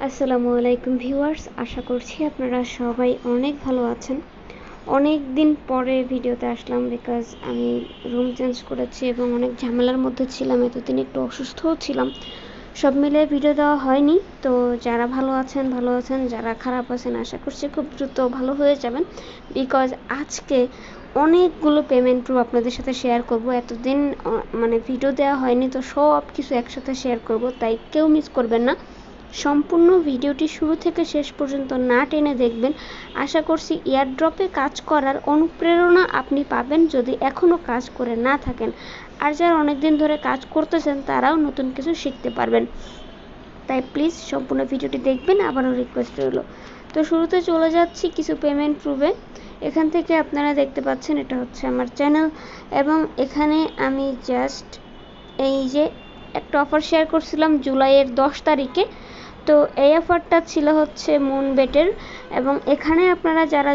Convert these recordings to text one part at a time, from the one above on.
আসসালামুআলাইকুম viewers, আশা করছি আপনারা সবাই অনেক ভালো আছেন। অনেক দিন পরে ভিডিওতে আসলাম বিকজ আমি রুম চেঞ্জ করেছি এবং অনেক ঝামেলার মধ্যে ছিলাম। এতদিন একটু অসুস্থও ছিলাম, সব মিলে ভিডিও দেওয়া হয়নি। তো যারা ভালো আছেন, যারা খারাপ আছেন আশা করছি খুব দ্রুত ভালো হয়ে যাবেন, বিকজ আজকে অনেকগুলো পেমেন্ট প্রুফ আপনাদের সাথে শেয়ার করব। এতদিন ভিডিও দেওয়া হয়নি, তো সব কিছু একসাথে শেয়ার করব, তাই কেউ মিস করবেন না। সম্পূর্ণ ভিডিওটি শুরু থেকে শেষ পর্যন্ত না টেনে দেখবেন। আশা করছি এয়ারড্রপে কাজ করার অনুপ্রেরণা আপনি পাবেন যদি এখনও কাজ করে না থাকেন, আর যারা অনেক দিন ধরে কাজ করতেছেন তারাও নতুন কিছু শিখতে পারবেন। তাই প্লিজ সম্পূর্ণ ভিডিওটি দেখবেন, আবারও রিকোয়েস্ট রইল। তো শুরুতে চলে যাচ্ছি কিছু পেমেন্ট প্রুফে। এখান থেকে আপনারা দেখতে পাচ্ছেন এটা হচ্ছে আমার চ্যানেল, এবং এখানে আমি জাস্ট এই যে একটা অফার শেয়ার করছিলাম জুলাইয়ের 10 তারিখে। তো এই অফারটা ছিল হচ্ছে মুনবেটের, এবং এখানে আপনারা যারা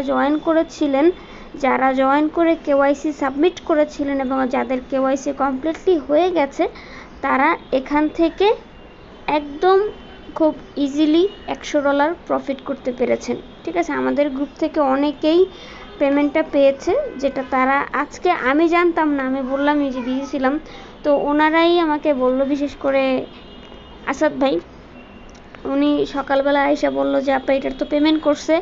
জয়েন করে কেওয়াইসি সাবমিট করেছিলেন এবং যাদের কেওয়াইসি কমপ্লিটলি হয়ে গেছে, তারা এখান থেকে একদম খুব ইজিলি $100 প্রফিট করতে পেরেছেন। ঠিক আছে, আমাদের গ্রুপ থেকে অনেকেই পেমেন্টটা পেয়েছে, যেটা তারা আজকে আমি জানতাম না, আমি বললাম এই যে বিজি ছিলাম, তো ওনারাই আমাকে বললো, বিশেষ করে আসাদ ভাই, উনি সকালবেলা আইসা বললো যে আপা এটার তো পেমেন্ট করছে,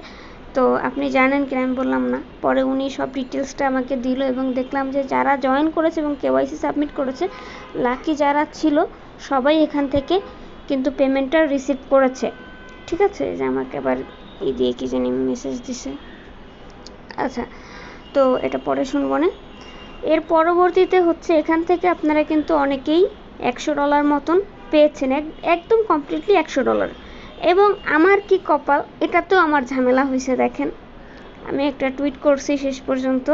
তো আপনি জানেন কিনা। আমি বললাম না। পরে উনি সব ডিটেলসটা আমাকে দিল এবং দেখলাম যে যারা জয়েন করেছে এবং কেওয়াইসি সাবমিট করেছে, লাকি যারা ছিল সবাই এখান থেকে কিন্তু পেমেন্টটা রিসিভ করেছে। ঠিক আছে, যে আমাকে আবার এই দিয়ে কি জানি মেসেজ দিছে। আচ্ছা, তো এটা পরে শুনবো না। এর পরবর্তীতে হচ্ছে এখান থেকে আপনারা কিন্তু অনেকেই $100 মতন পেয়েছেন, একদম কমপ্লিটলি $100। এবং আমার কি কপাল, এটাতেও আমার ঝামেলা হয়েছে। দেখেন, আমি একটা টুইট করছি, শেষ পর্যন্ত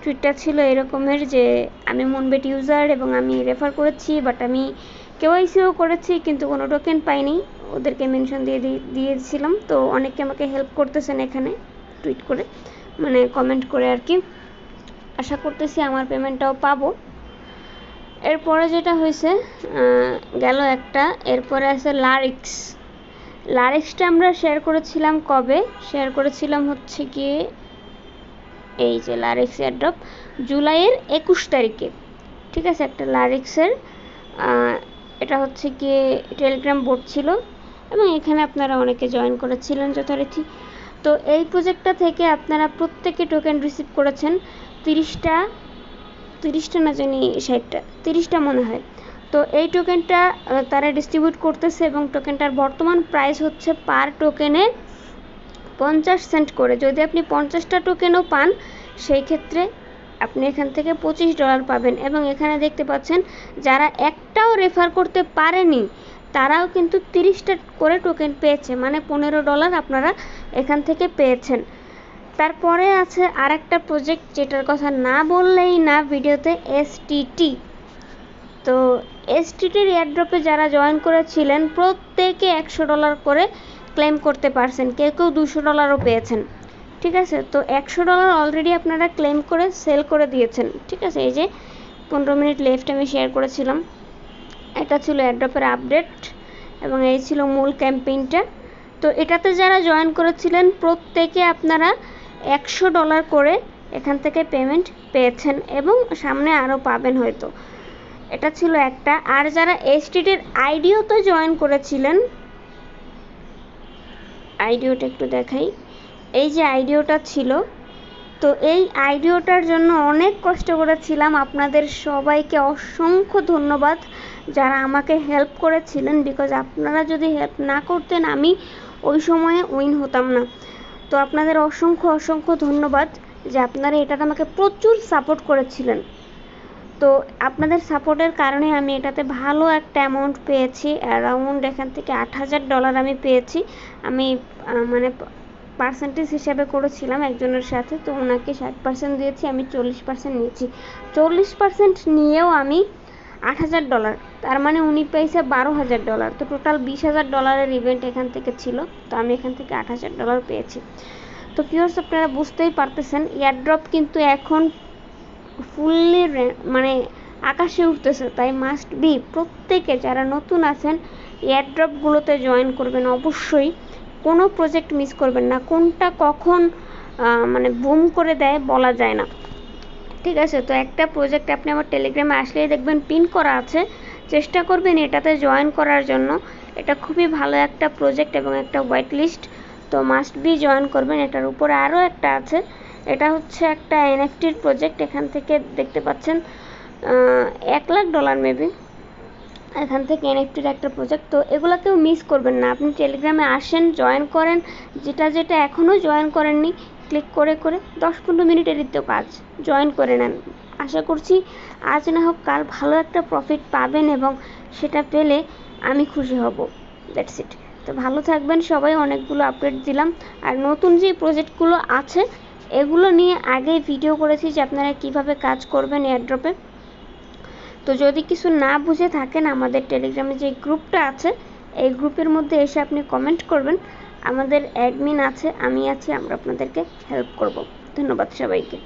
টুইটটা ছিল এরকমের যে আমি মুনবেট ইউজার এবং আমি রেফার করেছি, বাট আমি কেওয়াইসিও করেছি কিন্তু কোনো টোকেন পাইনি। ওদেরকে মেনশন দিয়েছিলাম। তো অনেকে আমাকে হেল্প করতেছেন এখানে টুইট করে, কমেন্ট করে আর কি। আশা করতেছি আমার পেমেন্টটাও পাবো। এরপরে যেটা হয়েছে গেল একটা, এরপরে আছে লারিক্সটা আমরা শেয়ার করেছিলাম কবে? শেয়ার করেছিলাম হচ্ছে গিয়ে এই যে লারিক্স এয়ারড্রপ জুলাইয়ের 21 তারিখে। ঠিক আছে, একটা লারিক্সের এটা হচ্ছে গিয়ে টেলিগ্রাম বোর্ড ছিল, এবং এখানে আপনারা অনেকে জয়েন করেছিলেন যথারীতি। তো এই প্রজেক্টটা থেকে আপনারা প্রত্যেকে টোকেন রিসিভ করেছেন 30টা না জানি 30টা মনে হয়। তো এই টোকেনটা তারা ডিস্ট্রিবিউট করতেছে, এবং টোকেনটার বর্তমান প্রাইস হচ্ছে পার টোকেনে 50 সেন্ট করে। যদি আপনি 50টা টোকেনও পান, সেই ক্ষেত্রে আপনি এখান থেকে $25 পাবেন। এবং এখানে দেখতে পাচ্ছেন যারা একটাও রেফার করতে পারেনি তারাও কিন্তু 30টা করে টোকেন পেয়েছে, মানে $15 আপনারা এখান থেকে পেয়েছেন। তারপরে আছে আর একটা প্রজেক্ট যেটার কথা না বললেই না ভিডিওতে, এসটিটি। তো এসটিটির এয়ারড্রপে যারা জয়েন করেছিলেন প্রত্যেকে $100 করে ক্লেম করতে পারছেন, কেউ $200ও পেয়েছেন। ঠিক আছে, তো $100 অলরেডি আপনারা ক্লেম করে সেল করে দিয়েছেন। ঠিক আছে, এই যে 15 মিনিট লেফট আমি শেয়ার করেছিলাম, এটা ছিল এয়ারড্রপের আপডেট, এবং এই ছিল মূল ক্যাম্পেইনটা। তো এটাতে যারা জয়েন করেছিলেন প্রত্যেকে আপনারা $100 করে এখান থেকে পেমেন্ট পেয়েছেন, এবং সামনে আরও পাবেন হয়তো। এটা ছিল একটা। আর যারা এসটিটির আইডিওতে জয়েন করেছিলেন, আইডিওটা একটু দেখাই, এই যে আইডিওটা ছিল, তো এই আইডিওটার জন্য অনেক কষ্ট করেছিলাম। আপনাদের সবাইকে অসংখ্য ধন্যবাদ যারা আমাকে হেল্প করেছিলেন, বিকজ আপনারা যদি হেল্প না করতেন আমি ওই সময়ে উইন হতাম না। তো আপনাদের অসংখ্য ধন্যবাদ যে আপনারা এটাতে আমাকে প্রচুর সাপোর্ট করেছিলেন। তো আপনাদের সাপোর্টের কারণে আমি এটাতে ভালো একটা অ্যামাউন্ট পেয়েছি, অ্যারাউন্ড এখান থেকে $8000 আমি পেয়েছি। আমি পার্সেন্টেজ হিসাবে করেছিলাম একজনের সাথে, তো ওনাকে 60% দিয়েছি, আমি 40% নিয়েছি। 40% নিয়েও আমি $8000, তার মানে উনি পেয়েছে $12000। তো টোটাল $20000 ইভেন্ট এখান থেকে ছিল, তো আমি এখান থেকে $8000 পেয়েছি। তো ভিউয়ার্স, আপনারা বুঝতেই পারতেছেন এয়ারড্রপ কিন্তু এখন ফুললি আকাশে উঠতেছে, তাই মাস্ট বি প্রত্যেকে যারা নতুন আছেন এয়ারড্রপগুলোতে জয়েন করবেন অবশ্যই। কোনো প্রজেক্ট মিস করবেন না, কোনটা কখন মানে বুম করে দেয় বলা যায় না, ঠিক আছে। তো একটা প্রজেক্ট আপনি আমার টেলিগ্রামে আসলেই দেখবেন পিন করা আছে, চেষ্টা করবেন এটাতে জয়েন করার জন্য। এটা খুবই ভালো একটা প্রজেক্ট এবং একটা ওয়েট লিস্ট, তো মাস্ট বি জয়েন করবেন। এটার উপরে আরও একটা আছে, এটা হচ্ছে একটা এনএফটির প্রজেক্ট। এখান থেকে দেখতে পাচ্ছেন $1,00,000 মেবি, এখান থেকে এনএফটির একটা প্রজেক্ট। তো এগুলোকেও মিস করবেন না, আপনি টেলিগ্রামে আসেন, জয়েন করেন, যেটা যেটা এখনও জয়েন করেননি ক্লিক করে করে 10-15 মিনিটেরই তো কাজ, জয়েন করে নেন। আশা করছি আজ না হোক কাল ভালো একটা প্রফিট পাবেন এবং সেটা পেলে আমি খুশি হব। That's it. তো ভালো থাকবেন সবাই, অনেকগুলো আপডেট দিলাম। আর নতুন যে প্রজেক্টগুলো আছে এগুলো নিয়ে আগেই ভিডিও করেছি যে আপনারা কিভাবে কাজ করবেন এয়ারড্রপে। তো যদি কিছু না বুঝে থাকেন, আমাদের টেলিগ্রামে যে গ্রুপটা আছে এই গ্রুপের মধ্যে এসে আপনি কমেন্ট করবেন, আমাদের অ্যাডমিন আছে, আমি আছি, আমরা আপনাদেরকে হেল্প করব। ধন্যবাদ সবাইকে।